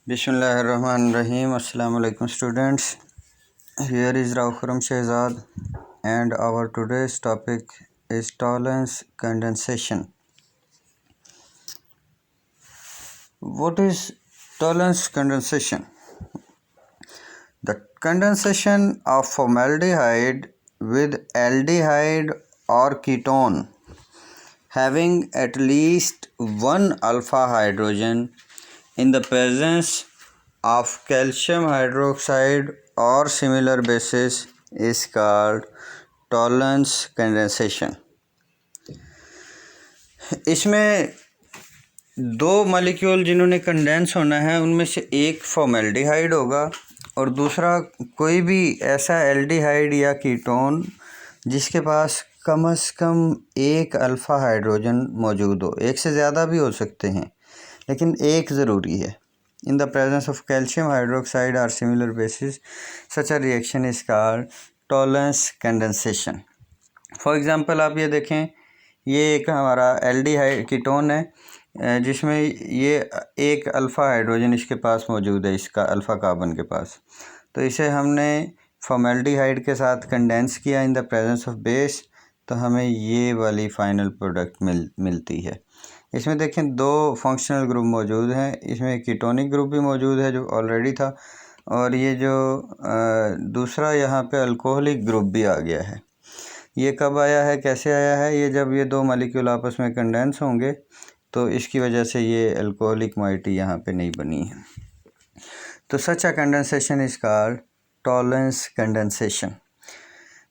Bismillahirrahmanirrahim. Assalamu alaikum students. Here is Raukhram Shehzad and our today's topic is tolerance condensation. What is tolerance condensation? The condensation of formaldehyde with aldehyde or ketone having at least one alpha hydrogen in the presence of calcium hydroxide or similar bases is called tolerance condensation. इसमें दो molecule जिन्होंने condense होना है उनमें से एक formaldehyde होगा और दूसरा कोई भी ऐसा एल्डिहाइड या कीटोन जिसके पास कम से कम एक अल्फ़ा हाइड्रोजन मौजूद हो। एक से ज़्यादा भी हो सकते हैं लेकिन एक ज़रूरी है। In the presence of calcium hydroxide or similar bases, such a reaction is called tolerance condensation. For example, आप ये देखें, ये एक हमारा एल्डिहाइड कीटोन है जिसमें ये एक अल्फ़ा हाइड्रोजन इसके पास मौजूद है, इसका अल्फ़ा कार्बन के पास। तो इसे हमने फॉर्मेल्डिहाइड के साथ कंडेंस किया in the presence of base, तो हमें ये वाली फाइनल प्रोडक्ट मिलती है। इसमें देखें दो फंक्शनल ग्रुप मौजूद हैं। इसमें कीटोनिक ग्रुप भी मौजूद है जो ऑलरेडी था, और ये जो दूसरा यहाँ पे अल्कोहलिक ग्रुप भी आ गया है। ये कब आया है, कैसे आया है? ये जब ये दो मॉलिक्यूल आपस में कंडेंस होंगे तो इसकी वजह से ये अल्कोहलिक मॉइटी यहाँ पे नहीं बनी है। तो such a condensation is called Tollens condensation.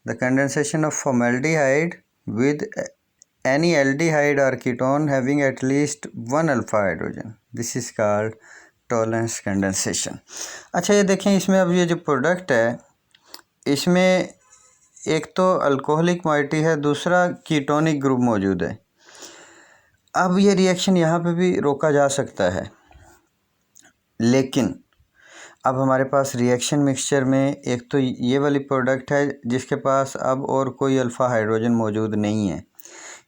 The condensation of formaldehyde with any aldehyde or ketone having at least one alpha hydrogen, this is called tolerance condensation. अच्छा, ये देखें, इसमें अब ये जो प्रोडक्ट है इसमें एक तो अल्कोहलिक मॉइटी है, दूसरा कीटोनिक ग्रुप मौजूद है। अब ये रिएक्शन यहाँ पे भी रोका जा सकता है, लेकिन अब हमारे पास रिएक्शन मिक्सचर में एक तो ये वाली प्रोडक्ट है जिसके पास अब और कोई अल्फ़ा हाइड्रोजन मौजूद नहीं है,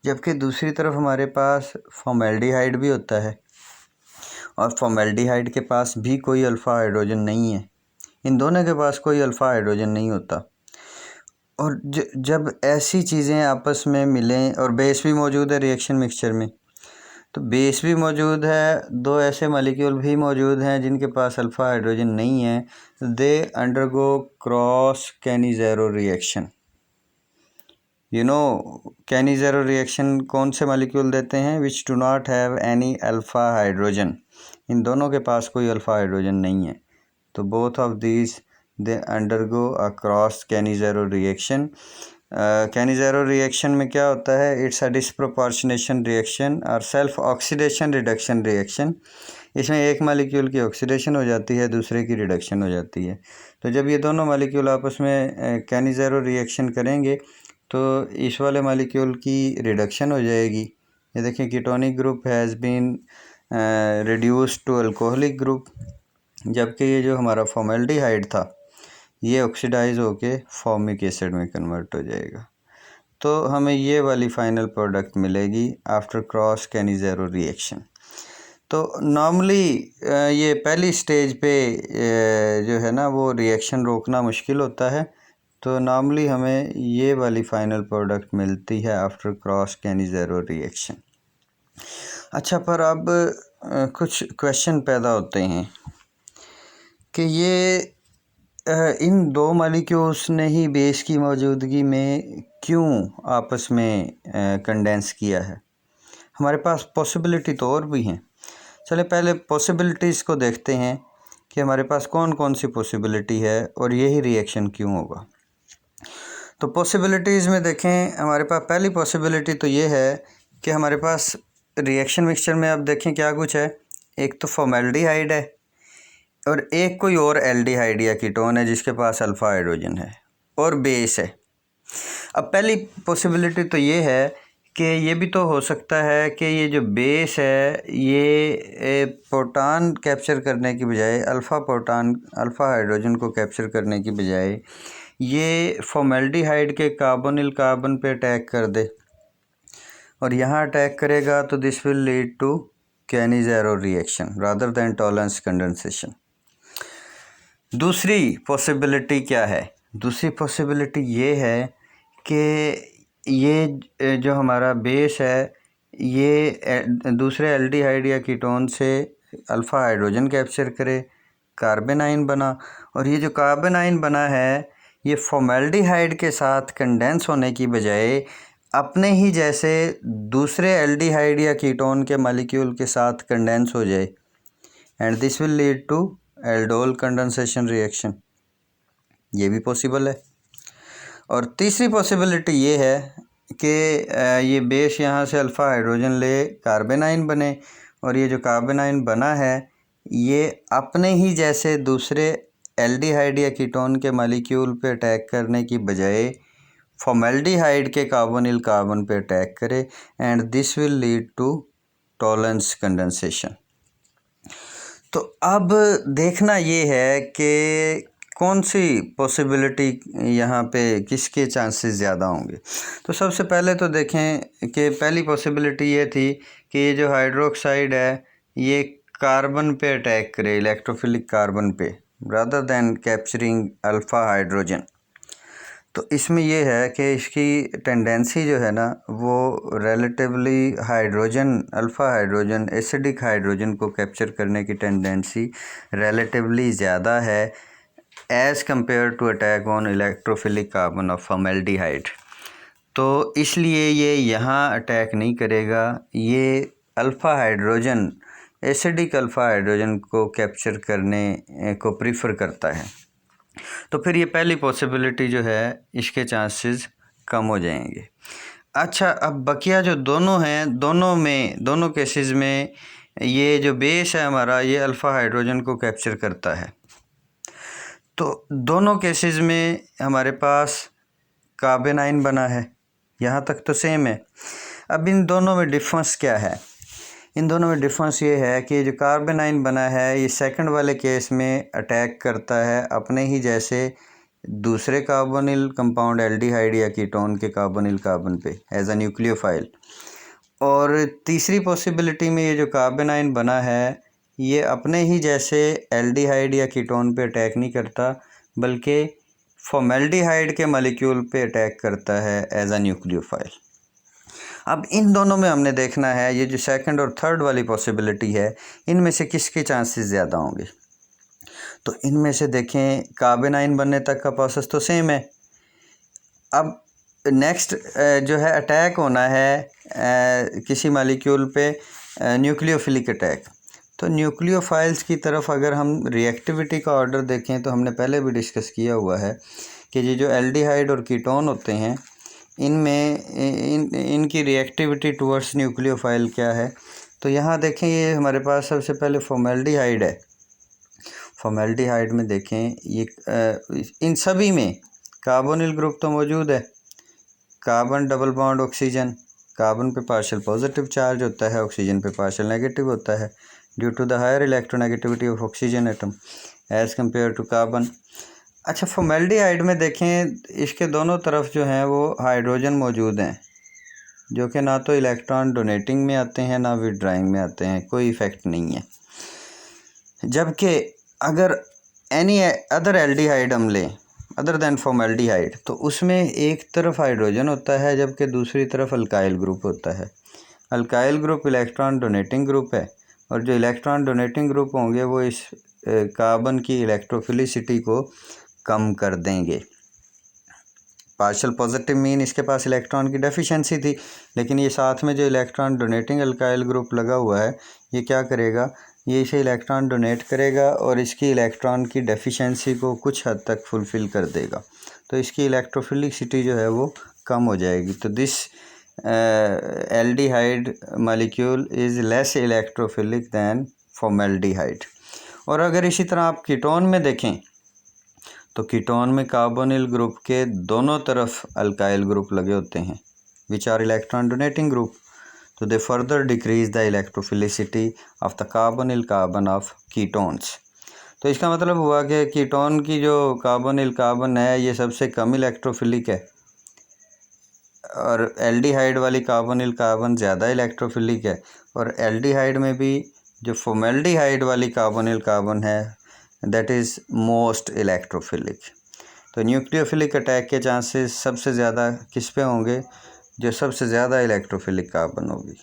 जबकि दूसरी तरफ हमारे पास फॉर्मेल्डिहाइड भी होता है और फॉर्मेल्डिहाइड के पास भी कोई अल्फ़ा हाइड्रोजन नहीं है। इन दोनों के पास कोई अल्फ़ा हाइड्रोजन नहीं होता। और जब ऐसी चीज़ें आपस में मिलें, और बेस भी मौजूद है रिएक्शन मिक्सचर में, तो बेस भी मौजूद है, दो ऐसे मॉलिक्यूल भी मौजूद हैं जिनके पास अल्फ़ा हाइड्रोजन नहीं है, they undergo cross Cannizzaro reaction. You know Cannizzaro reaction कौन से मॉलिक्यूल देते हैं? Which do not have any alpha hydrogen. इन दोनों के पास कोई अल्फ़ा हाइड्रोजन नहीं है, तो both of these they undergo a cross Cannizzaro reaction. Cannizzaro reaction में क्या होता है? इट्स अ डिस्प्रोपोर्शनेशन रिएक्शन और सेल्फ ऑक्सीडेशन रिडक्शन रिएक्शन। इसमें एक मॉलिक्यूल की ऑक्सीडेशन हो जाती है, दूसरे की रिडक्शन हो जाती है। तो जब ये दोनों मॉलिक्यूल आपस में कैनिज़ेरो रिएक्शन करेंगे तो इस वाले मॉलिक्यूल की रिडक्शन हो जाएगी। ये देखिए, ketonic group has been reduced to alcoholic group, जबकि ये जो हमारा फॉर्मेल्डिहाइड था ये ऑक्सीडाइज होके फॉर्मिक एसिड में कन्वर्ट हो जाएगा। तो हमें ये वाली फाइनल प्रोडक्ट मिलेगी आफ्टर क्रॉस कैनिज़ेरो रिएक्शन। तो नॉर्मली ये पहली स्टेज पे जो है ना वो रिएक्शन रोकना मुश्किल होता है, तो नॉर्मली हमें ये वाली फाइनल प्रोडक्ट मिलती है आफ्टर क्रॉस कैनिज़ेरो रिएक्शन। अच्छा, पर अब कुछ क्वेश्चन पैदा होते हैं कि ये इन दो मॉलिक्यूल्स ने ही बेस की मौजूदगी में क्यों आपस में कंडेंस किया है? हमारे पास पॉसिबिलिटी तो और भी हैं। चले पहले पॉसिबिलिटीज़ को देखते हैं कि हमारे पास कौन कौन सी पॉसिबिलिटी है और यही रिएक्शन क्यों होगा। तो पॉसिबिलिटीज़ में देखें, हमारे पास पहली पॉसिबिलिटी तो ये है कि हमारे पास रिएक्शन मिक्सचर में अब देखें क्या कुछ है। एक तो फॉर्मेल्डिहाइड है और एक कोई और एल्डिहाइड या कीटोन है जिसके पास अल्फ़ा हाइड्रोजन है और बेस है। अब पहली पॉसिबिलिटी तो ये है कि ये भी तो हो सकता है कि ये जो बेस है ये प्रोटॉन कैप्चर करने की बजाय अल्फ़ा हाइड्रोजन को कैप्चर करने की बजाय ये फॉर्मेल्डिहाइड के कार्बोनिल कार्बन पे अटैक कर दे, और यहाँ अटैक करेगा तो this will lead to Cannizzaro reaction rather than Tollens condensation. दूसरी पॉसिबिलिटी क्या है? दूसरी पॉसिबिलिटी ये है कि ये जो हमारा बेस है ये दूसरे एल्डिहाइड या कीटोन से अल्फ़ा हाइड्रोजन कैप्चर करे, कार्बन आयन बना, और ये जो कार्बन आयन बना है ये फॉर्मेल्डिहाइड के साथ कंडेंस होने की बजाय अपने ही जैसे दूसरे एल्डिहाइड या कीटोन के मॉलिक्यूल के साथ कंडेंस हो जाए, and this will lead to aldol condensation reaction. ये भी पॉसिबल है। और तीसरी पॉसिबिलिटी ये है कि ये बेस यहाँ से अल्फ़ा हाइड्रोजन ले कार्बन आयन बने, और ये जो कार्बन आयन बना है ये अपने ही जैसे दूसरे एल्डिहाइड या कीटोन के मॉलिक्यूल पे अटैक करने की बजाय फॉर्मेल्डिहाइड के कार्बोनिल कार्बन पे अटैक करे, and this will lead to Tollens condensation. तो अब देखना ये है कि कौन सी पॉसिबिलिटी यहाँ पे किसके चांसेस ज़्यादा होंगे। तो सबसे पहले तो देखें कि पहली पॉसिबिलिटी ये थी कि ये जो हाइड्रोक्साइड है ये कार्बन पे अटैक करे, इलेक्ट्रोफिलिक कार्बन पे, rather than capturing alpha hydrogen. तो इसमें यह है कि इसकी टेंडेंसी जो है ना वो relatively hydrogen, alpha hydrogen, acidic hydrogen को कैप्चर करने की टेंडेंसी रिलेटिवली ज़्यादा है as compare to attack on electrophilic carbon of formaldehyde. तो इसलिए ये यहाँ अटैक नहीं करेगा, ये alpha hydrogen, acidic alpha hydrogen को कैप्चर करने को प्रीफर करता है। तो फिर ये पहली पॉसिबिलिटी जो है इसके चांसेस कम हो जाएंगे। अच्छा, अब बकिया जो दोनों हैं, दोनों केसेस में ये जो बेस है हमारा ये अल्फ़ा हाइड्रोजन को कैप्चर करता है। तो दोनों केसेस में हमारे पास कार्बन आयन बना है, यहाँ तक तो सेम है। अब इन दोनों में डिफरेंस क्या है? इन दोनों में डिफरेंस ये है कि जो कार्बन आयन बना है ये सेकंड वाले केस में अटैक करता है अपने ही जैसे दूसरे कार्बोनिल कंपाउंड एल्डिहाइड या कीटोन के कार्बोनिल कार्बन पे एज अ न्यूक्लियोफाइल। और तीसरी पॉसिबिलिटी में ये जो कार्बन आयन बना है ये अपने ही जैसे एल्डिहाइड या कीटोन पे अटैक नहीं करता बल्कि फॉर्मेल्डिहाइड के मॉलिक्यूल पे अटैक करता है एज अ न्यूक्लियोफाइल। अब इन दोनों में हमने देखना है ये जो सेकंड और थर्ड वाली पॉसिबिलिटी है इनमें से किसके चांसेस ज़्यादा होंगे। तो इनमें से देखें कार्बन आयन बनने तक का प्रोसेस तो सेम है। अब नेक्स्ट जो है अटैक होना है किसी मॉलिक्यूल पे न्यूक्लियोफिलिक अटैक। तो न्यूक्लियोफाइल्स की तरफ अगर हम रिएक्टिविटी का ऑर्डर देखें तो हमने पहले भी डिस्कस किया हुआ है कि ये जो एल्डिहाइड और कीटोन होते हैं इनमें इनकी रिएक्टिविटी टुवर्ड्स न्यूक्लियोफाइल क्या है। तो यहाँ देखें ये हमारे पास सबसे पहले फॉर्मेल्डिहाइड है। फॉर्मेल्डिहाइड में देखें ये इन सभी में कार्बोनिल ग्रुप तो मौजूद है, carbon double bond oxygen, carbon पे पार्शियल पॉजिटिव चार्ज होता है, ऑक्सीजन पे पार्शियल नेगेटिव होता है due to the higher electronegativity of oxygen atom as compare to carbon. अच्छा, फॉर्मेल्डिहाइड में देखें इसके दोनों तरफ जो हैं वो हाइड्रोजन मौजूद हैं जो कि ना तो इलेक्ट्रॉन डोनेटिंग में आते हैं ना विड्राइंग में आते हैं, कोई इफ़ेक्ट नहीं है। जबकि अगर एनी अदर एल्डिहाइड हम लें अदर दैन फॉर्मेल्डिहाइड तो उसमें एक तरफ हाइड्रोजन होता है जबकि दूसरी तरफ अल्काइल ग्रुप होता है। Alkyl group electron donating group है और जो इलेक्ट्रॉन डोनेटिंग ग्रुप होंगे वो इस कार्बन की इलेक्ट्रोफिलिसिटी को कम कर देंगे। पार्शियल पॉजिटिव मीन इसके पास इलेक्ट्रॉन की डेफिशिएंसी थी, लेकिन ये साथ में जो इलेक्ट्रॉन डोनेटिंग अल्काइल ग्रुप लगा हुआ है ये क्या करेगा, ये इसे इलेक्ट्रॉन डोनेट करेगा और इसकी इलेक्ट्रॉन की डेफिशिएंसी को कुछ हद तक फुलफ़िल कर देगा। तो इसकी इलेक्ट्रोफिलिसिटी जो है वो कम हो जाएगी। तो this aldehyde molecule is less electrophilic than formaldehyde. और अगर इसी तरह आप कीटोन में देखें तो कीटोन में कार्बोनिल ग्रुप के दोनों तरफ अल्काइल ग्रुप लगे होते हैं which are electron donating group. तो they further decrease the electrophilicity of the carbonyl carbon of ketones. तो इसका मतलब हुआ कि कीटोन की जो कार्बोनिल कार्बन है ये सबसे कम इलेक्ट्रोफिलिक है और एल्डिहाइड वाली कार्बोनिल कार्बन ज़्यादा इलेक्ट्रोफिलिक है। और एल्डिहाइड में भी जो फॉर्मेल्डिहाइड वाली कार्बोनिल कार्बन है दैट इज़ मोस्ट इलेक्ट्रोफिलिक। तो न्यूक्लियोफिलिक अटैक के चांसेस सबसे ज़्यादा किस पे होंगे? जो सबसे ज़्यादा इलेक्ट्रोफिलिक कार्बन होगी।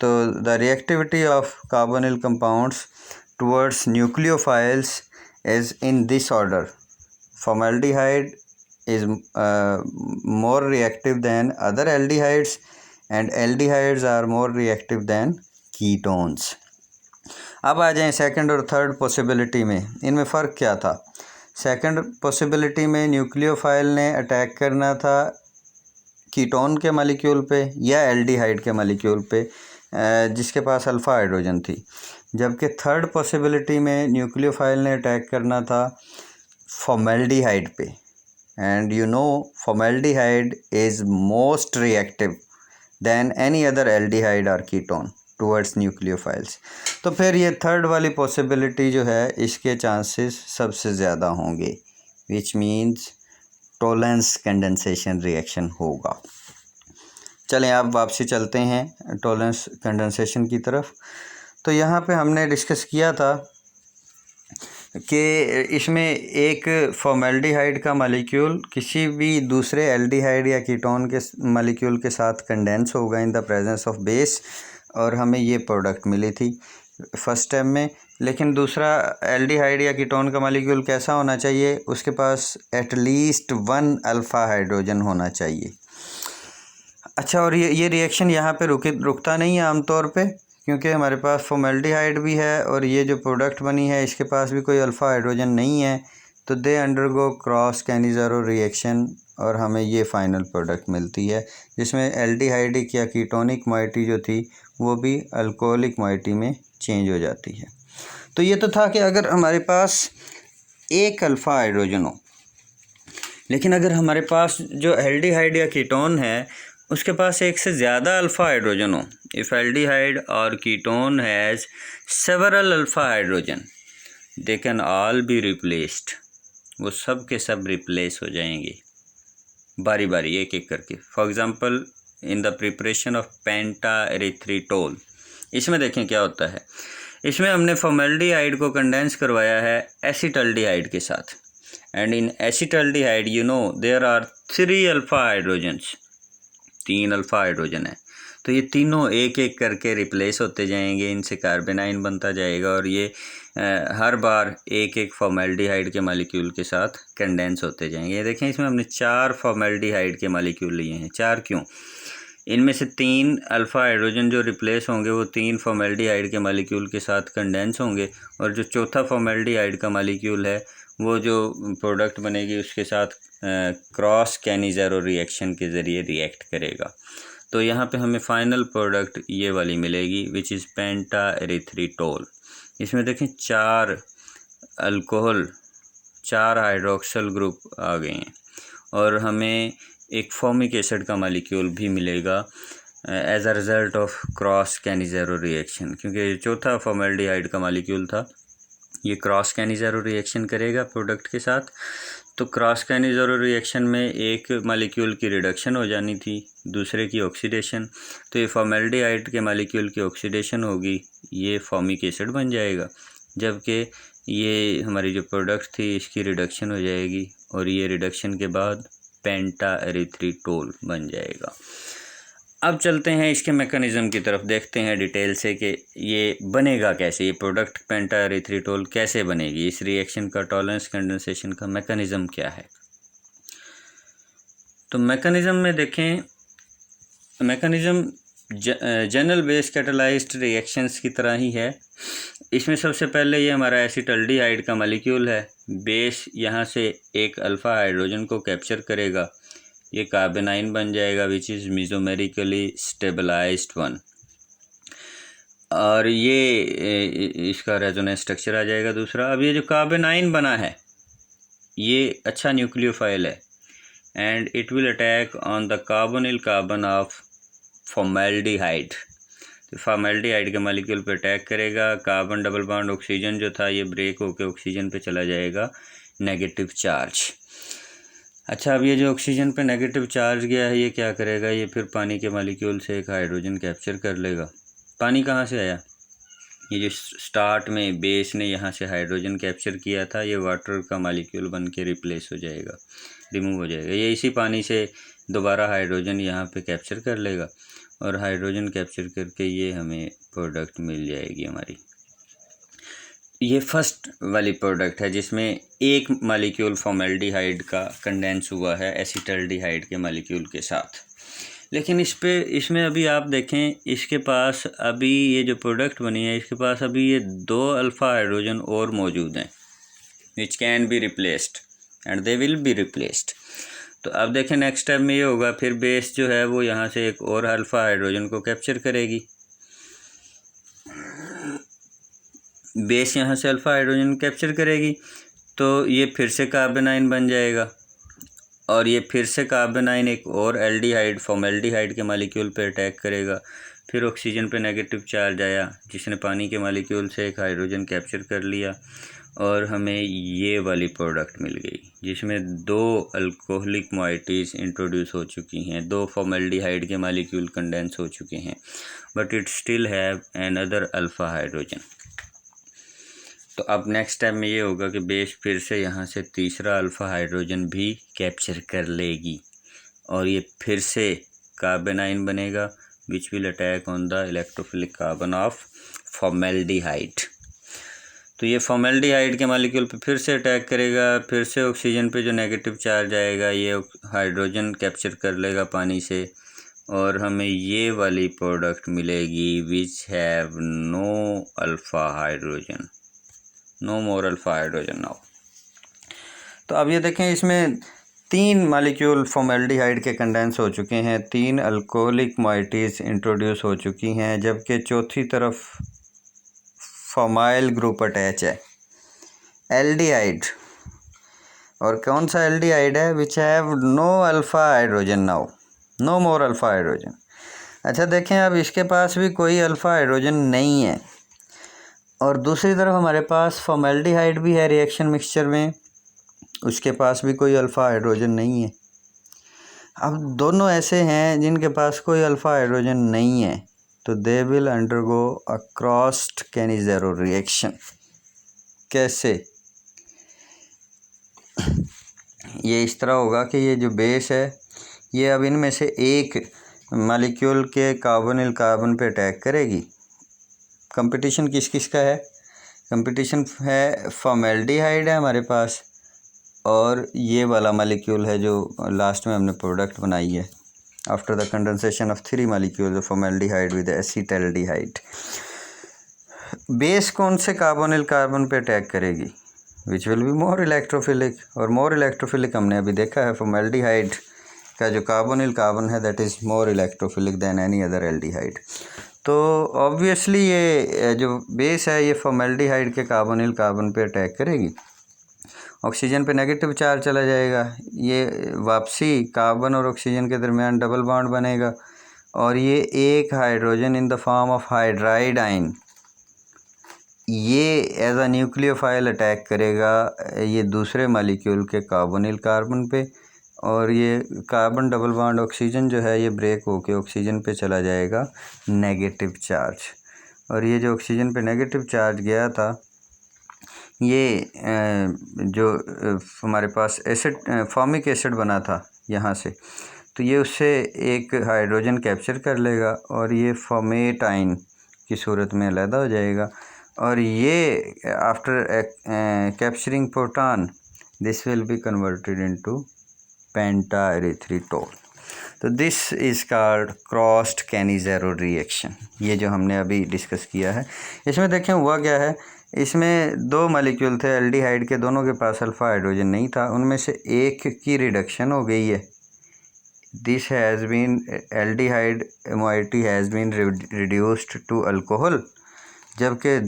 तो the reactivity of carbonyl compounds towards nucleophiles is in this order: formaldehyde is more reactive than other aldehydes and aldehydes are more reactive than ketones। अब आ जाएं सेकंड और थर्ड पॉसिबिलिटी में, इनमें फ़र्क क्या था? सेकंड पॉसिबिलिटी में न्यूक्लियोफाइल ने अटैक करना था कीटोन के मॉलिक्यूल पे या एल्डिहाइड के मॉलिक्यूल पे जिसके पास अल्फ़ा हाइड्रोजन थी, जबकि थर्ड पॉसिबिलिटी में न्यूक्लियोफाइल ने अटैक करना था फॉर्मेल्डिहाइड पे। And you know formaldehyde is most reactive than any other aldehyde और कीटोन टुवर्ड्स न्यूक्लियोफाइल्स। तो फिर ये थर्ड वाली पॉसिबिलिटी जो है इसके चांसेस सबसे ज़्यादा होंगे, which means Tollens condensation reaction होगा। चलें अब वापसी चलते हैं टोलेंस कंडेंसेशन की तरफ। तो यहाँ पे हमने डिस्कस किया था कि इसमें एक फॉर्मेल्डिहाइड का मॉलिक्यूल किसी भी दूसरे एल्डिहाइड या कीटोन के मॉलिक्यूल के साथ कंडेंस होगा in the presence of base, और हमें ये प्रोडक्ट मिली थी फर्स्ट स्टेप में। लेकिन दूसरा एल्डिहाइड या कीटोन का मॉलिक्यूल कैसा होना चाहिए? उसके पास एटलीस्ट 1 अल्फ़ा हाइड्रोजन होना चाहिए। अच्छा, और ये रिएक्शन यहाँ पे रुकता नहीं है आमतौर पे, क्योंकि हमारे पास फॉर्मेल्डिहाइड भी है और ये जो प्रोडक्ट बनी है इसके पास भी कोई अल्फ़ा हाइड्रोजन नहीं है। तो दे अंडरगो क्रॉस कैनिज़ारो रिएक्शन और हमें ये फ़ाइनल प्रोडक्ट मिलती है जिसमें एल्डिहाइडिक या कीटोनिक मोइटी जो थी वो भी अल्कोहलिक मोइटी में चेंज हो जाती है। तो ये तो था कि अगर हमारे पास एक अल्फ़ा हाइड्रोजन हो, लेकिन अगर हमारे पास जो एल्डिहाइड या कीटोन है उसके पास एक से ज़्यादा अल्फ़ा हाइड्रोजन हो, इफ़ एल्डिहाइड और ketone has several alpha hydrogen they can all be replaced, वो सब के सब रिप्लेस हो जाएंगे बारी बारी एक एक करके। For example in the preparation of penta erythritol, इसमें देखें क्या होता है। इसमें हमने फॉर्मेल्डिहाइड को कंडेंस करवाया है एसिटल्डिहाइड के साथ, and in acetaldehyde you know there are 3 alpha hydrogens, 3 alpha hydrogen है। तो ये तीनों एक एक करके रिप्लेस होते जाएंगे, इनसे कार्बेनाइन बनता जाएगा और ये हर बार एक एक फॉर्मेल्डिहाइड के मॉलिक्यूल के साथ कंडेंस होते जाएंगे। ये देखें इसमें हमने 4 फॉर्मेल्डिहाइड के मॉलिक्यूल लिए हैं। 4 क्यों? इनमें से 3 अल्फ़ा हाइड्रोजन जो रिप्लेस होंगे वो 3 फॉर्मेल्डिहाइड के मॉलिक्यूल के साथ कंडेंस होंगे, और जो चौथा फॉर्मेल्डिहाइड का मॉलिक्यूल है वो जो प्रोडक्ट बनेगी उसके साथ क्रॉस कैनिज़ारो रिएक्शन के ज़रिए रिएक्ट करेगा। तो यहाँ पे हमें फ़ाइनल प्रोडक्ट ये वाली मिलेगी विच इज़ पेंटा एरिथ्रिटोल। इसमें देखें 4 अल्कोहल, 4 हाइड्रोक्सल ग्रुप आ गए हैं, और हमें एक फॉर्मिक एसिड का मॉलिक्यूल भी मिलेगा as a result of cross Cannizzaro reaction, क्योंकि चौथा फॉर्मेल्डिहाइड का मॉलिक्यूल था ये क्रॉस कैनिज़ारो रिएक्शन करेगा प्रोडक्ट के साथ। तो क्रॉस कैनिज़ारो रिएक्शन में एक मॉलिक्यूल की रिडक्शन हो जानी थी, दूसरे की ऑक्सीडेशन। तो ये फॉर्मेल्डिहाइड के मॉलिक्यूल की ऑक्सीडेशन होगी, ये फॉर्मिक एसिड बन जाएगा, जबकि ये हमारी जो प्रोडक्ट थी इसकी रिडक्शन हो जाएगी, और ये रिडक्शन के बाद पेंटा एरिथ्रिटोल बन जाएगा। अब चलते हैं इसके मैकेनिज़्म की तरफ, देखते हैं डिटेल से कि ये बनेगा कैसे, ये प्रोडक्ट पेंटा एरिथ्रिटोल कैसे बनेगी, इस रिएक्शन का टॉलरेंस कंडेंसेशन का मैकेनिज़्म क्या है। तो मैकेनिज़्म में देखें, mechanism general base catalysed reactions की तरह ही है। इसमें सबसे पहले ये हमारा एसिटल्डिहाइड का मॉलिक्यूल है, बेस यहाँ से एक अल्फ़ा हाइड्रोजन को कैप्चर करेगा, ये कार्बेनाइन बन जाएगा विच इज़ मीज़ोमेरिकली स्टेबलाइज्ड 1, और ये इसका रेजोनेंस स्ट्रक्चर आ जाएगा दूसरा। अब ये जो कार्बेनाइन बना है ये अच्छा न्यूक्लियोफाइल है, and it will attack on the carbonyl carbon of formaldehyde. तो फॉर्मेल्डिहाइड के मॉलिक्यूल पे अटैक करेगा, कार्बन डबल बॉन्ड ऑक्सीजन जो था ये ब्रेक होकर ऑक्सीजन पे चला जाएगा नेगेटिव चार्ज। अच्छा, अब ये जो ऑक्सीजन पे नेगेटिव चार्ज गया है ये क्या करेगा, ये फिर पानी के मॉलिक्यूल से एक हाइड्रोजन कैप्चर कर लेगा, पानी कहाँ से आया? ये जो स्टार्ट में बेस ने यहाँ से हाइड्रोजन कैप्चर किया था, ये वाटर का मॉलिक्यूल बन के रिप्लेस हो जाएगा, रिमूव हो जाएगा। ये इसी पानी से दोबारा हाइड्रोजन यहाँ पे कैप्चर कर लेगा और हाइड्रोजन कैप्चर करके ये हमें प्रोडक्ट मिल जाएगी हमारी। ये फर्स्ट वाली प्रोडक्ट है जिसमें एक मॉलिक्यूल फॉर्मेल्डिहाइड का कंडेंस हुआ है एसिटल्डिहाइड के मॉलिक्यूल के साथ। लेकिन इसमें अभी आप देखें, इसके पास अभी ये जो प्रोडक्ट बनी है, इसके पास अभी ये 2 अल्फ़ा हाइड्रोजन और मौजूद हैं which can be replaced and they will be replaced. तो अब देखें नेक्स्ट स्टेप में ये होगा, फिर बेस जो है वो यहाँ से एक और अल्फ़ा हाइड्रोजन को कैप्चर करेगी। बेस यहाँ से अल्फ़ा हाइड्रोजन कैप्चर करेगी तो ये फिर से कार्बेनाइन बन जाएगा और ये फिर से कार्बेनाइन एक और एल्डिहाइड फॉर्मेल्डिहाइड के मॉलिक्यूल पे अटैक करेगा। फिर ऑक्सीजन पे नेगेटिव चार्ज आया जिसने पानी के मॉलिक्यूल से एक हाइड्रोजन कैप्चर कर लिया और हमें ये वाली प्रोडक्ट मिल गई जिसमें 2 अल्कोहलिक मोइटीज़ इंट्रोड्यूस हो चुकी हैं, 2 फॉर्मेल्डिहाइड के मॉलिक्यूल कंडेंस हो चुके हैं, but it still have another alpha hydrogen. तो अब नेक्स्ट स्टेप में ये होगा कि बेस फिर से यहाँ से तीसरा अल्फ़ा हाइड्रोजन भी कैप्चर कर लेगी और ये फिर से कार्बेनाइन बनेगा which will attack on the electrophilic carbon of formaldehyde. तो ये फॉर्मेल्डिहाइड के मॉलिक्यूल पे फिर से अटैक करेगा, फिर से ऑक्सीजन पे जो नेगेटिव चार्ज आएगा ये हाइड्रोजन कैप्चर कर लेगा पानी से और हमें ये वाली प्रोडक्ट मिलेगी which have no alpha hydrogen, no more alpha hydrogen now. तो अब ये देखें, इसमें 3 मॉलिक्यूल फॉर्मेल्डिहाइड के कंडेंस हो चुके हैं, 3 अल्कोहलिक मोइटीज़ इंट्रोड्यूस हो चुकी हैं, जबकि चौथी तरफ फॉर्माइल ग्रुप अटैच है, एल्डिहाइड। और कौन सा एल्डिहाइड है? Which have no alpha hydrogen now, no more alpha hydrogen. अच्छा देखें, अब इसके पास भी कोई अल्फ़ा हाइड्रोजन नहीं है और दूसरी तरफ हमारे पास फॉर्मेल्डिहाइड भी है रिएक्शन मिक्सचर में, उसके पास भी कोई अल्फ़ा हाइड्रोजन नहीं है। अब दोनों ऐसे हैं जिनके पास कोई अल्फ़ा हाइड्रोजन नहीं है, तो they will undergo a crossed Cannizzaro reaction. कैसे? ये इस तरह होगा कि ये जो बेस है ये अब इनमें से एक मॉलिक्यूल के कार्बोनिल कार्बन पे अटैक करेगी। कंपटीशन किस किस का है? कंपटीशन है फॉर्मेल्डिहाइड है हमारे पास और ये वाला मॉलिक्यूल है जो लास्ट में हमने प्रोडक्ट बनाई है after the condensation of 3 molecules of formaldehyde with acetaldehyde. Base कौन से कार्बोनिल कार्बन पे अटैक करेगी? Which will be more electrophilic, और मोर इलेक्ट्रोफिलिक हमने अभी देखा है फॉर्मेल्डिहाइड का जो कार्बोनिल कार्बन है that is more electrophilic than any other aldehyde. तो ऑब्वियसली ये जो बेस है ये फॉर्मेल्डिहाइड के कार्बोनिल कार्बन पे अटैक करेगी, ऑक्सीजन पे नेगेटिव चार्ज चला जाएगा, ये वापसी कार्बन और ऑक्सीजन के दरमियान डबल बॉन्ड बनेगा और ये एक hydrogen in the form of hydride ion ये एज अ न्यूक्लियोफाइल अटैक करेगा ये दूसरे मॉलिक्यूल के कार्बोनिल कार्बन पे और ये कार्बन डबल बॉन्ड ऑक्सीजन जो है ये ब्रेक होके ऑक्सीजन पे चला जाएगा नेगेटिव चार्ज। और ये जो ऑक्सीजन पे नेगेटिव चार्ज गया था ये जो हमारे पास एसिड फॉर्मिक एसिड बना था यहाँ से, तो ये उससे एक हाइड्रोजन कैप्चर कर लेगा और ये फॉर्मेट आयन की सूरत में अलहदा हो जाएगा और ये after capturing proton this will be converted into pentaerythritol. तो this is called crossed Cannizzaro reaction, ये जो हमने अभी डिस्कस किया है। इसमें देखें हुआ क्या है, इसमें 2 मॉलिक्यूल थे एल्डिहाइड के, दोनों के पास अल्फ़ा हाइड्रोजन नहीं था, उनमें से एक की रिडक्शन हो गई है, this has been aldehyde moiety has been reduced to alcohol, जबकि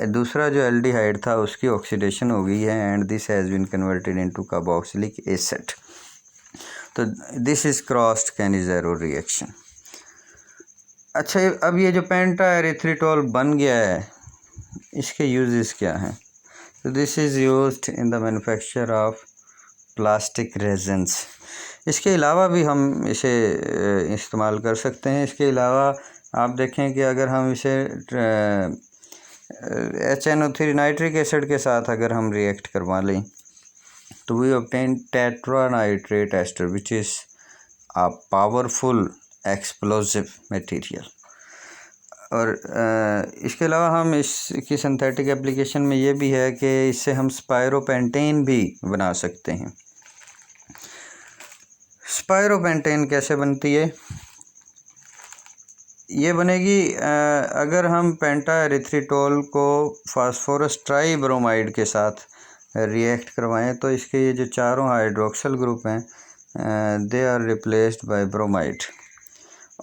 दूसरा जो एल्डिहाइड था उसकी ऑक्सीडेशन हो गई है and this has been converted into carboxylic acid. तो this is crossed Cannizzaro reaction. अच्छा, अब ये जो पेंटाएरिथ्रिटोल बन गया है इसके यूजेस क्या हैं? तो this is used in the manufacture of plastic resins. इसके अलावा भी हम इसे इस्तेमाल कर सकते हैं। इसके अलावा आप देखें कि अगर हम इसे HNO3 नाइट्रिक एसिड के साथ अगर हम रिएक्ट करवा लें तो we obtain tetranitrate ester which is a powerful explosive material. और इसके अलावा हम इसकी सिंथेटिक एप्लीकेशन में ये भी है कि इससे हम स्पायरोपेंटेन भी बना सकते हैं। स्पायरोपेंटेन कैसे बनती है? ये बनेगी अगर हम पेंटा एरिथ्रिटोल को फास्फोरस ट्राईब्रोमाइड के साथ रिएक्ट करवाएं तो इसके ये जो चारों हाइड्रोक्सिल ग्रुप हैं they are replaced by bromide.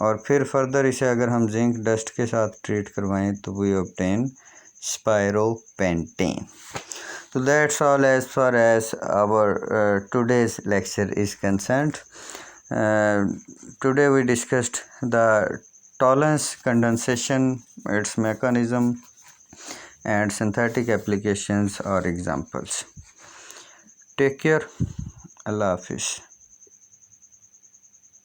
और फिर फर्दर इसे अगर हम जिंक डस्ट के साथ ट्रीट करवाएं तो we obtain spiropentane. So that's all as far as our today's lecture is concerned. Today we discussed the tolerance condensation, its mechanism, and synthetic applications or examples. Take care. Allah Hafiz.